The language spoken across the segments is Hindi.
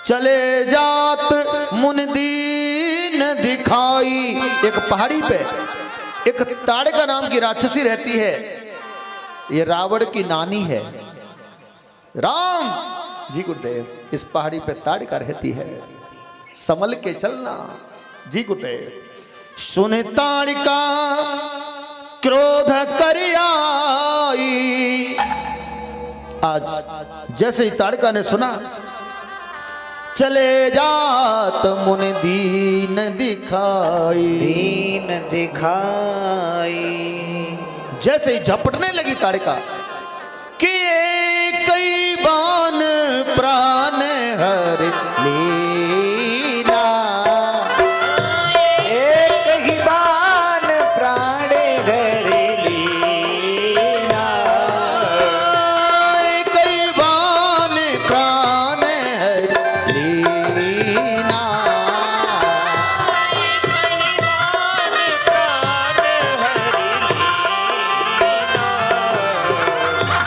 चले जात मुन दीन दिखाई। एक पहाड़ी पे एक ताड़का नाम की राक्षसी रहती है। ये रावण की नानी है। राम जी गुरुदेव, इस पहाड़ी पे ताड़का रहती है, संभल के चलना। जी गुरुदेव। सुन ताड़का क्रोध कर आई। आज जैसे ही ताड़का ने सुना, चले जात मुन दीन दिखाई, दीन दिखाई। जैसे ही झपटने लगी ताड़का कि कई बान प्राण हर लीना। एक ही बान प्राण हर लीना। कई बान प्राण हर लीना।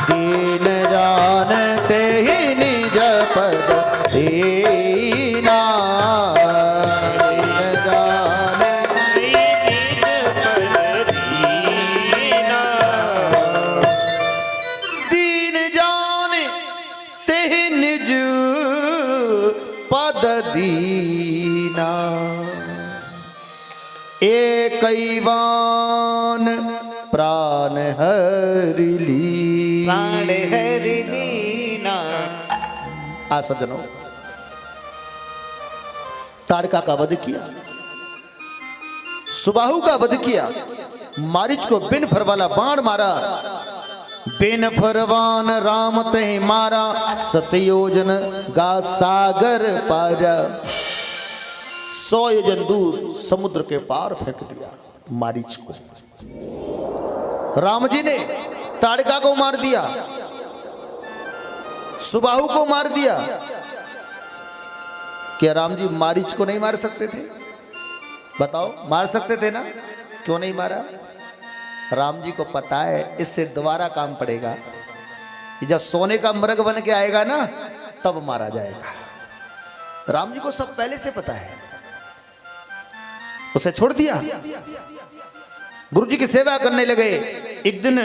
दीन जानते ही निज पद दीना। दीन जानते दीन जानते ही निज पद दीना। एकैवान प्राण हरि लीना। प्राण हर लीना। आ सज्जनों, ताड़का का वध किया, सुबाहु का वध किया, मारीच को बिन फर वाला बाण मारा। बिन फरवान राम ते मारा, सतयोजन गा सागर पारा। 100 योजन दूर समुद्र के पार फेंक दिया मारीच को। राम जी ने ताड़का को मार दिया, सुबाहु को मार दिया। क्या राम जी मारीच को नहीं मार सकते थे? बताओ, मार सकते थे ना? क्यों नहीं मारा? राम जी को पता है इससे दोबारा काम पड़ेगा। जब सोने का मृग बन के आएगा ना, तब मारा जाएगा। राम जी को सब पहले से पता है, उसे छोड़ दिया। गुरु जी की सेवा करने लगे। एक दिन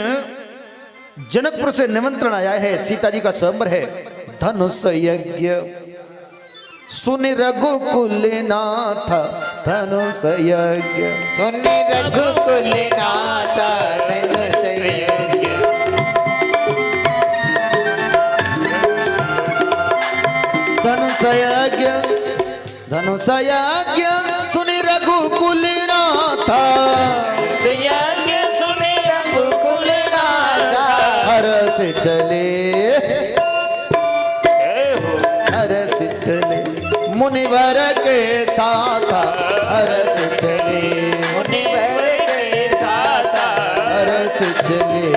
जनकपुर से निमंत्रण आया है, सीता जी का स्वयंवर है। धनुष यज्ञ सुन रघुकुल नाथ, धनुष यज्ञ सुन रघुकुल नाथ, धनुष यज्ञ। धनुष यज्ञ धनुष यज्ञ सुन रघुकुल नाथ। यज्ञ सुन रघुकुल नाथ। हरस चले हरस चले मुनिवर के साथ। हरस चले मुनिवर के साथ। हरस चले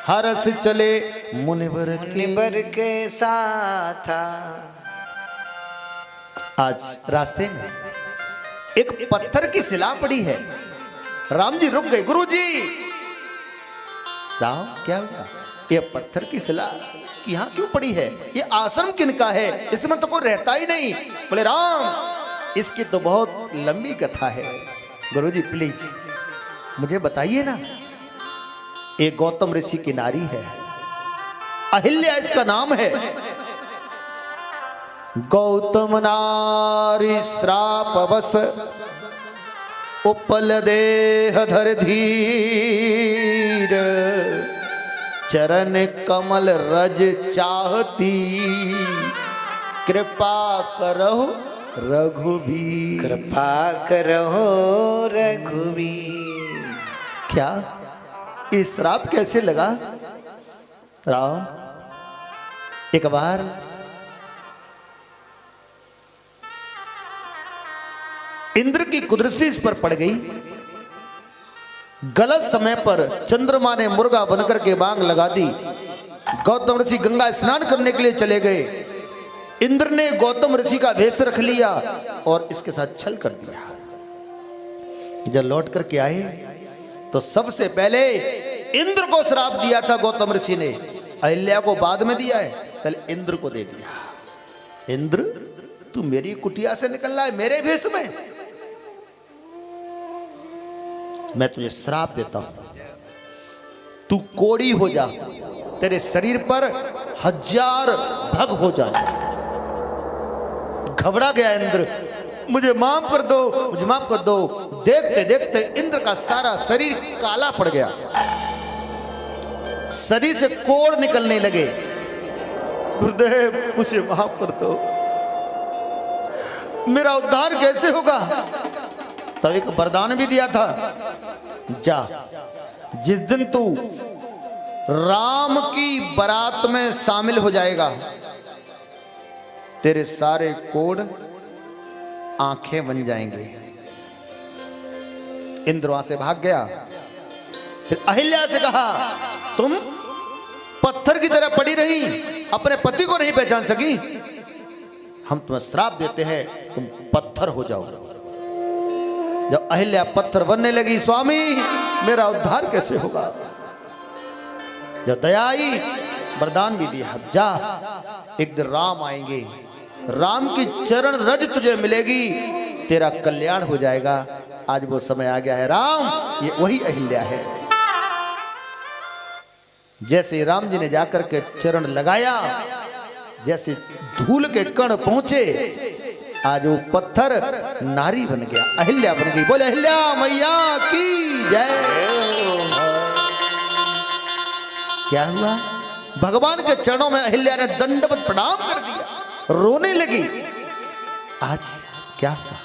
हरस चले मुनिवर के। मुनिवर के साथ। आज रास्ते में एक पत्थर की शिला पड़ी है। राम जी रुक गए। गुरु जी, राम क्या हुआ? ये पत्थर की शिला यहाँ क्यों पड़ी है? ये आश्रम किनका है? इसमें तो कोई रहता ही नहीं। बोले राम, इसकी तो बहुत लंबी कथा है। गुरु जी प्लीज मुझे बताइए ना। एक गौतम ऋषि की नारी है, अहिल्या इसका नाम है। गौतम नारी श्रापवश उपल देह धर धीर। चरण कमल रज चाहती, कृपा करो रघुवीर। कृपा करो रघुवीर। क्या ये श्राप कैसे लगा? राम, एक बार इंद्र की कुदृष्टि इस पर पड़ गई। गलत समय पर चंद्रमा ने मुर्गा बनकर के बांग लगा दी। गौतम ऋषि गंगा स्नान करने के लिए चले गए। इंद्र ने गौतम ऋषि का भेष रख लिया और इसके साथ छल कर दिया। जब लौट करके आए तो सबसे पहले इंद्र को श्राप दिया था गौतम ऋषि ने, अहिल्या को बाद में दिया है। पहले इंद्र को दे दिया। इंद्र, तू मेरी कुटिया से निकल रहा है मेरे भेष में, मैं तुझे श्राप देता हूं, तू कोड़ी हो जा, तेरे शरीर पर 1000 भग हो जाए। घबरा गया इंद्र, मुझे माफ कर दो, मुझे माफ कर दो। देखते देखते इंद्र का सारा शरीर काला पड़ गया, शरीर से कोड़ निकलने लगे। गुरुदेव मुझे माफ कर दो, मेरा उद्धार कैसे होगा? तब एक वरदान भी दिया था, जा जिस दिन तू राम की बारात में शामिल हो जाएगा, तेरे सारे कोड़ आंखें बन जाएंगे। इंद्र वहां से भाग गया। फिर अहिल्या से कहा, तुम पत्थर की तरह पड़ी रही, अपने पति को नहीं पहचान सकी, हम तुम्हें श्राप देते हैं, तुम पत्थर हो जाओ। जब अहिल्या पत्थर बनने लगी, स्वामी मेरा उद्धार कैसे होगा? जब दया आई, वरदान भी दिया, जा एक दिन राम आएंगे, राम की चरण रज तुझे मिलेगी, तेरा कल्याण हो जाएगा। आज वो समय आ गया है राम, ये वही अहिल्या है। जैसे राम जी ने जाकर के चरण लगाया, जैसे धूल के कण पहुंचे, आज वो पत्थर नारी बन गया, अहिल्या बन गई। बोले अहिल्या मैया की जय। क्या हुआ? भगवान के चरणों में अहिल्या ने दंडवत प्रणाम कर दिया, रोने लगी। आज क्या हुआ?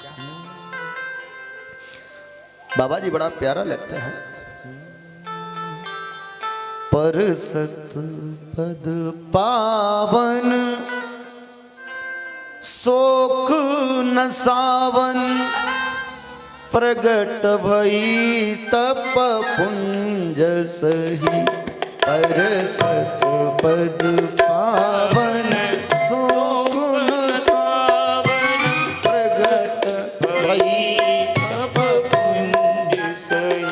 बाबा जी बड़ा प्यारा लगता है। पर सत पद पावन शोक न सावन, प्रगट भई तप पुंज सही। पर सत पद पावन शोक न सावन, प्रगट भई तप पुंज सही।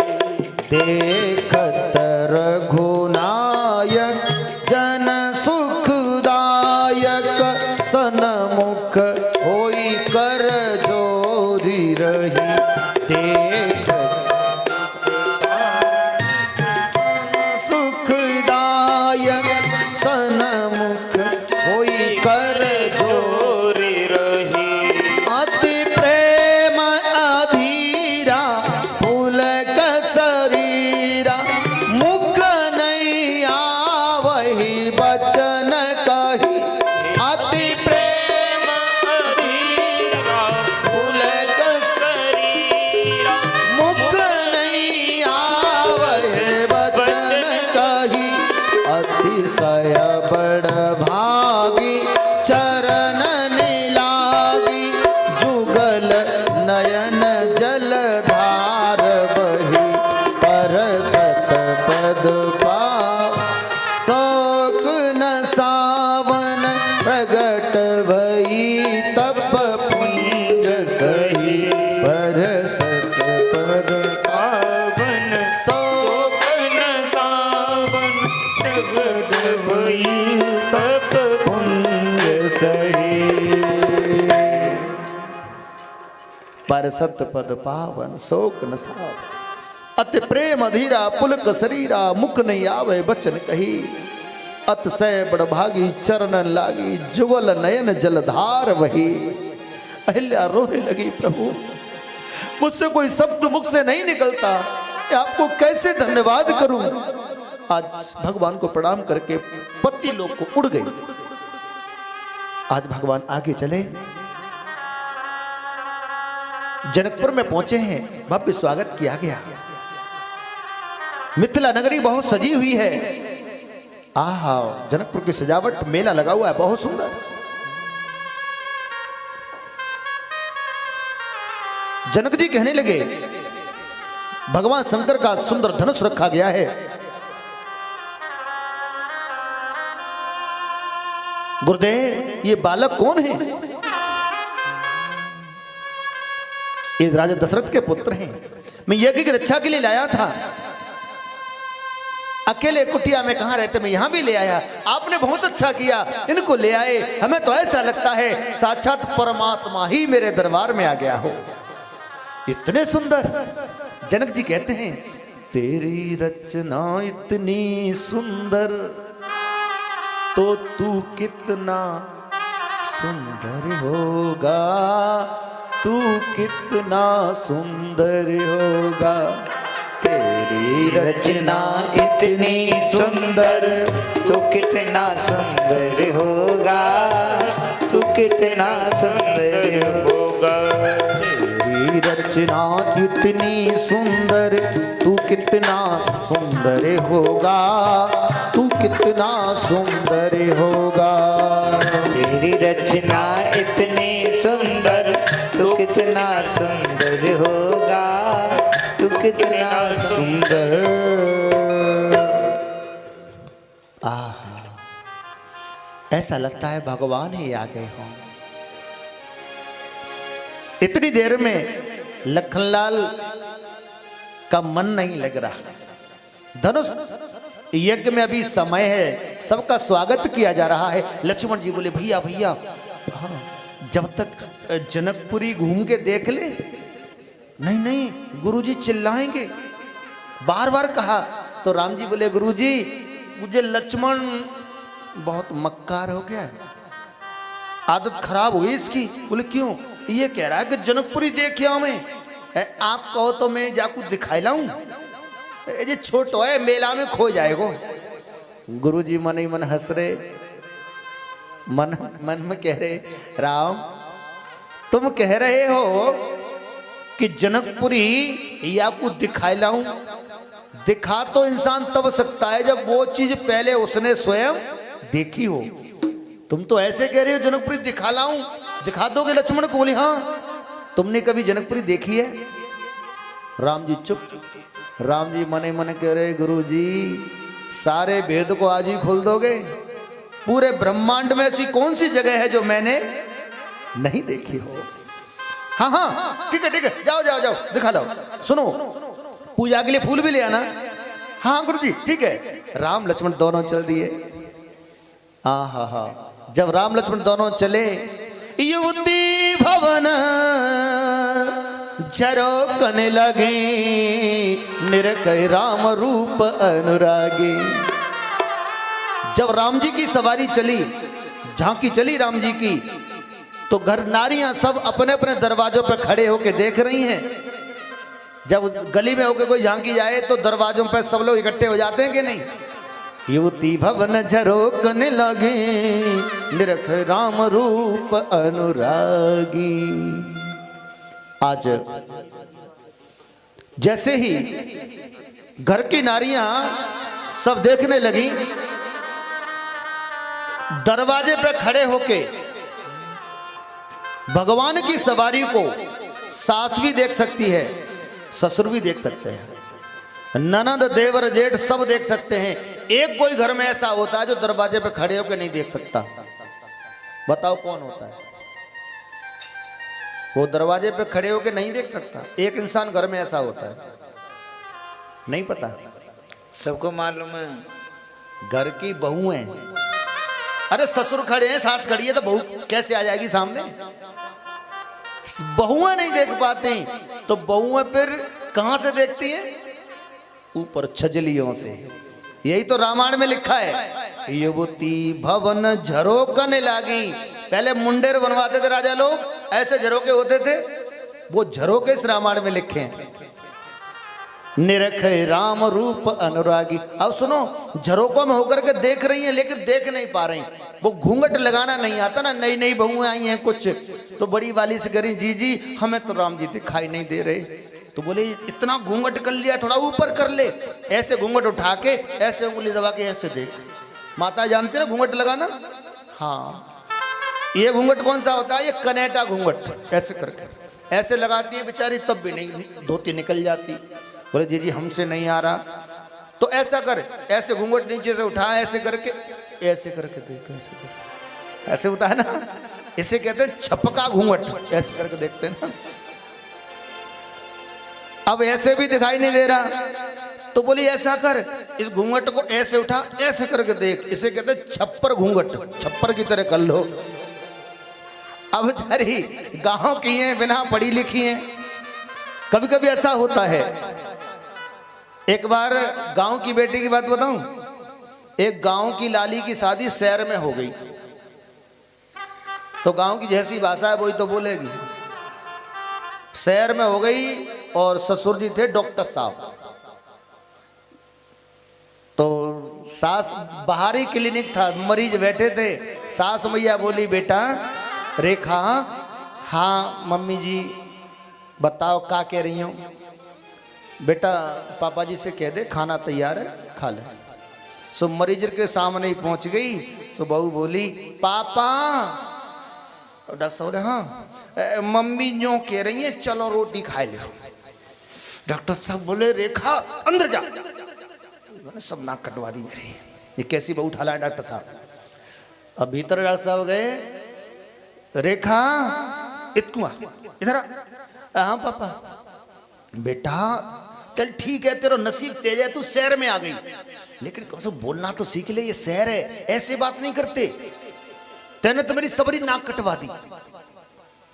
देखत रघुनायक जन सुखदायक, सनमुख होई कर जोरी रही। देख सुखदायक, सनमुख होई कर जोरी रही। अति प्रेम अधीरा फूल कसरीरा, मुख नहीं आवही बचन कही। अति प्रेम अधीरा फूल कसरीरा, मुख नहीं आवही बचन कही। अतिशय बड़ भागी चरण निलागी, जुगल नयन जलधार बही। पर सत पद पाव शोक न सावन, प्रगट भई तप पुंज सही। पर सत पद पावन शोक न सावन, प्रगट भई तप पुंज सही। पर सत पद पावन शोक न सावन, अति प्रेम अधीरा पुलक शरीरा, मुख नहीं आवे बचन कही। अतिशय बड़ भागी चरण लागी, जुगल नयन जलधार वही। अहिल्या रोने लगी, प्रभु मुझसे कोई शब्द मुख से नहीं निकलता, मैं आपको कैसे धन्यवाद करूं। आज भगवान को प्रणाम करके पति लोग को उड़ गई। आज भगवान आगे चले, जनकपुर में पहुंचे हैं, भव्य स्वागत किया गया। मिथिला नगरी बहुत सजी हुई है। आहा, जनकपुर की सजावट, मेला लगा हुआ है, बहुत सुंदर। जनक जी कहने लगे, भगवान शंकर का सुंदर धनुष रखा गया है। गुरुदेव ये बालक कौन है? ये राजा दशरथ के पुत्र हैं, मैं यज्ञ की रक्षा के लिए लाया था। अकेले कुटिया में कहाँ रहते, मैं यहाँ भी ले आया, आपने बहुत अच्छा किया, इनको ले आए। हमें तो ऐसा लगता है साक्षात परमात्मा ही मेरे दरबार में आ गया हो। इतने सुंदर। जनक जी कहते हैं तेरी रचना इतनी सुंदर तो तू कितना सुंदर होगा, तू कितना सुंदर होगा। तेरी रचना इतनी सुंदर, तू कितना सुंदर होगा, तू कितना सुंदर होगा। तेरी रचना इतनी सुंदर, तू कितना सुंदर होगा, तू कितना सुंदर होगा। तेरी रचना इतनी सुंदर, तू कितना सुंदर होगा, तू कितना सुंदर। आहा, ऐसा लगता है भगवान ही आ गए हों। इतनी देर में लखनलाल का मन नहीं लग रहा। धनुष यज्ञ में अभी समय है, सबका स्वागत किया जा रहा है। लक्ष्मण जी बोले भैया भैया, हाँ, जब तक जनकपुरी घूम के देख ले। नहीं नहीं गुरुजी चिल्लाएंगे, बार बार कहा। तो राम जी बोले गुरुजी मुझे लक्ष्मण बहुत मक्कार हो गया है, आदत खराब हुई इसकी। बोले क्यों? ये कह रहा है कि जनकपुरी देख आओ मैं। आप कहो तो मैं जाकू दिखाई लाऊं? ये छोटो है, मेला में खो जाएगो। गुरुजी मन ही मन हंस रहे, मन मन में कह रहे राम तुम कह रहे हो कि जनकपुरी या कुछ दिखाई लाऊं। दिखा तो इंसान तब सकता है जब वो चीज पहले उसने स्वयं देखी हो। तुम तो ऐसे कह रहे हो जनकपुरी दिखा लाऊं, दिखा दोगे लक्ष्मण को? बोले हाँ। तुमने कभी जनकपुरी देखी है? राम जी चुप। राम जी मने मन कह रहे गुरुजी सारे भेद को आज ही खोल दोगे? पूरे ब्रह्मांड में ऐसी कौन सी जगह है जो मैंने नहीं देखी हो? हाँ हाँ ठीक है जाओ जाओ जाओ दिखा लो। सुनो पूजा के लिए फूल भी ले आना। हाँ गुरुजी ठीक है। राम लक्ष्मण दोनों चल दिए। हाँ जब राम लक्ष्मण दोनों चले, युवती भवन झरोकन लगे, निरखै राम रूप अनुरागी। जब राम जी की सवारी चली, झांकी चली राम जी की, तो घर नारियां सब अपने अपने दरवाजों पर खड़े होकर देख रही हैं। जब गली में होकर कोई झांकी जाए तो दरवाजों पर सब लोग इकट्ठे हो जाते हैं कि नहीं? युवती भवन झरोकन लगे, निरख राम रूप अनुरागी। आज जैसे ही घर की नारियां सब देखने लगी, दरवाजे पे खड़े होके भगवान की सवारी को सास भी देख सकती है, ससुर भी देख सकते हैं, ननद देवर जेठ सब देख सकते हैं। एक कोई घर में ऐसा होता है जो दरवाजे पे खड़े होकर नहीं देख सकता। बताओ कौन होता है? वो दरवाजे पे खड़े होकर नहीं देख सकता। एक इंसान घर में ऐसा होता है, नहीं पता? सबको मालूम है। घर की बहू है। अरे ससुर खड़े हैं, सास खड़ी है, तो बहू कैसे आ जाएगी सामने? बहुएं नहीं देख पाती, तो बहुएं फिर कहां से देखती हैं? ऊपर छजलियों से। यही तो रामायण में लिखा है, युवती भवन झरोकन लागी। पहले मुंडेर बनवाते थे राजा लोग, ऐसे झरोके होते थे, वो झरोके इस रामायण में लिखे हैं। निरखे राम रूप अनुरागी। अब सुनो, झरोकों में होकर के देख रही हैं लेकिन देख नहीं पा रही। वो घूंघट लगाना नहीं आता ना। नई नई बहुएं आई हैं कुछ, तो बड़ी वाली से करी जी जी हमें तो राम जी दिखाई नहीं दे रहे। तो बोले इतना घूंघट कर लिया, थोड़ा ऊपर कर ले। ऐसे घूंघट उठा के ऐसे उंगली दबा के ऐसे देख। माता जानते ना घूंघट लगाना? हाँ, ये घूंघट कौन सा होता है? ये कनेटा घूंघट। ऐसे करके ऐसे लगाती है बेचारी, तब भी नहीं धोती निकल जाती। बोले जी जी हमसे नहीं आ रहा। तो ऐसा कर, ऐसे घूंघट नीचे से उठा, ऐसे करके ऐसे करके देख, ऐसे करके, ऐसे होता है ना, इसे कहते हैं छपका घूंघट। ऐसे करके देखते हैं ना। अब ऐसे भी दिखाई नहीं दे रहा, तो बोली ऐसा कर, इस घूंघट को ऐसे उठा, ऐसे करके देख, इसे कहते छप्पर घूंघट, छप्पर की तरह कर लो। अब बेचारी गांव की हैं, बिना पढ़ी लिखी हैं। कभी कभी ऐसा होता है। एक बार गांव की बेटी की बात बताऊं, एक गांव की लाली की शादी शहर में हो गई, तो गांव की जैसी भाषा है वही तो बोलेगी। शहर में हो गई और ससुर जी थे डॉक्टर साहब, तो सास, बाहरी क्लिनिक था, मरीज बैठे थे। सास मैया बोली बेटा रेखा, हाँ मम्मी जी बताओ क्या कह रही हो। बेटा पापा जी से कह दे खाना तैयार है, खा ले। सो मरीज के सामने ही पहुंच गई। सो बहू बोली पापा, डॉक्टर साहब बोले हाँ मम्मी जो कह रही है चलो रोटी खाए ले। डॉक्टर साहब बोले रेखा अंदर जा। मैंने सब नाक कटवा दी मेरी, ये कैसी बहू उठा लाए डॉक्टर साहब। अब भीतर डॉक्टर साहब गए, रेखा इतकुआ इधर आ। हाँ पापा। बेटा चल ठीक है, तेरा नसीब तेज है, तू शहर में आ गई, लेकिन कम से कम बोलना तो सीख ले, ये शहर है, ऐसे बात नहीं करते। तेने तो मेरी सबरी नाक कटवा दी।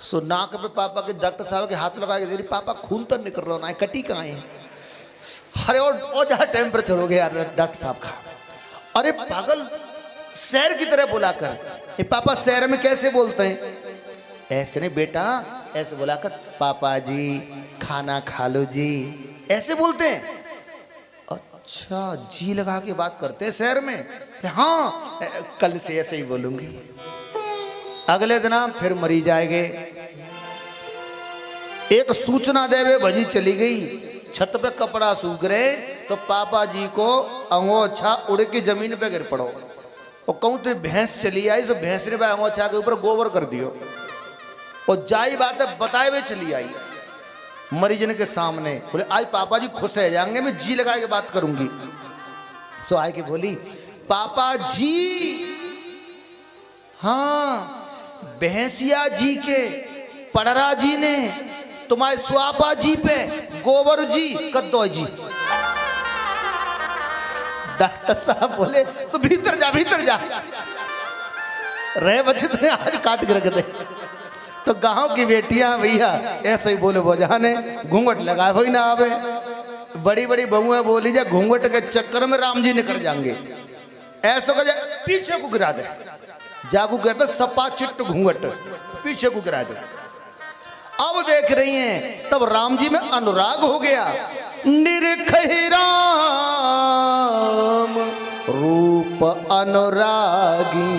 सो नाक पे पापा के डॉक्टर साहब के हाथ लगा के दे रही, पापा खून तो निकल रहा है, कटी कहाँ है। अरे और जहाँ टेम्परेचर हो गया डॉक्टर साहब का। अरे पागल, शहर की तरह बोला कर। ये पापा शहर में कैसे बोलते हैं? ऐसे नहीं बेटा, ऐसे बोला कर, पापा जी खाना खा लो जी, ऐसे बोलते हैं। अच्छा, जी लगा के बात करते हैं शहर में। हाँ कल से ऐसे ही बोलूंगी। अगले दिन फिर मरीज आएंगे। एक सूचना देवे भजी चली गई, छत पे कपड़ा सूख रहे, तो पापा जी को अंगोछा उड़ के जमीन पे गिर पड़ो। और कहूं तो भैंस चली आई, तो भैंस ने भाई अंगोछा के ऊपर गोबर कर दियो, और जाई बात है बताए हुए चली आई मरीजन के सामने। बोले आज पापा जी खुश है जाएंगे, मैं जी लगा के बात करूंगी। सो आए के बोली पापा जी, हाँ भैंसिया जी के पड़रा जी ने तुम्हारे स्वापा जी पे गोबर जी कद्दो जी। डॉक्टर साहब बोले तो भीतर जा, भीतर जा, रहे बच्चे तुझे आज काट के रख दे। तो गांव की बेटियां भैया ऐसे ही बोले, बोझाने घूंघट लगाए हुई ना आवे। बड़ी बड़ी बहुएं बोली जा घूंघट के चक्कर में राम जी निकल जाएंगे, ऐसा कर पीछे को गिरा दे। जागू कहते सपा चिट्ट घूंघट, पीछे को गिरा दे। अब देख रही हैं, तब राम जी में अनुराग हो गया। निरखहि राम रूप अनुरागी,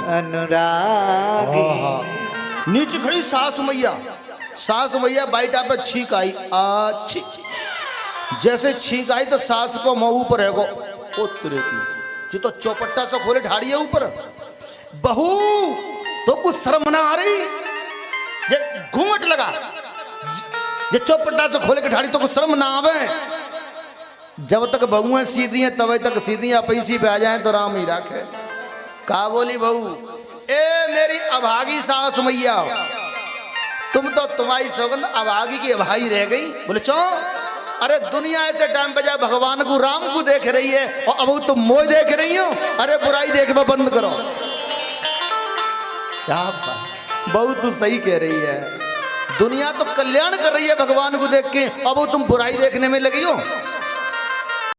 अनुरागी। नीचे खड़ी सास मैया, सास मैया बाइटा पे छींक आई, अच्छी जैसे छींक आई तो सास को मुंह पर है ओ तेरे की जी, तो चौपट्टा से खोले ढाड़ी है ऊपर। बहू तो कुछ शर्म ना आ रही, जे घूंघट लगा, जे चौपट्टा से खोले के ढाड़ी तो कुछ शर्म ना आवे। जब तक बहुएं सीधी हैं तब तक सीधी पैसी पे आ जाए तो राम ही राखे। का बोली बहू, ए मेरी अभागी सास मैया, तुम तो तुम्हारी सौगंध अभागी की अभागी रह गई। बोले चो, अरे दुनिया ऐसे टाइम पे जाए भगवान को राम को देख रही है और अब तुम मोह देख रही हो। अरे बुराई देखना बंद करो। क्या बहू तू सही कह रही है, दुनिया तो कल्याण कर रही है भगवान को देख के, अब तुम बुराई देखने में लगी हो।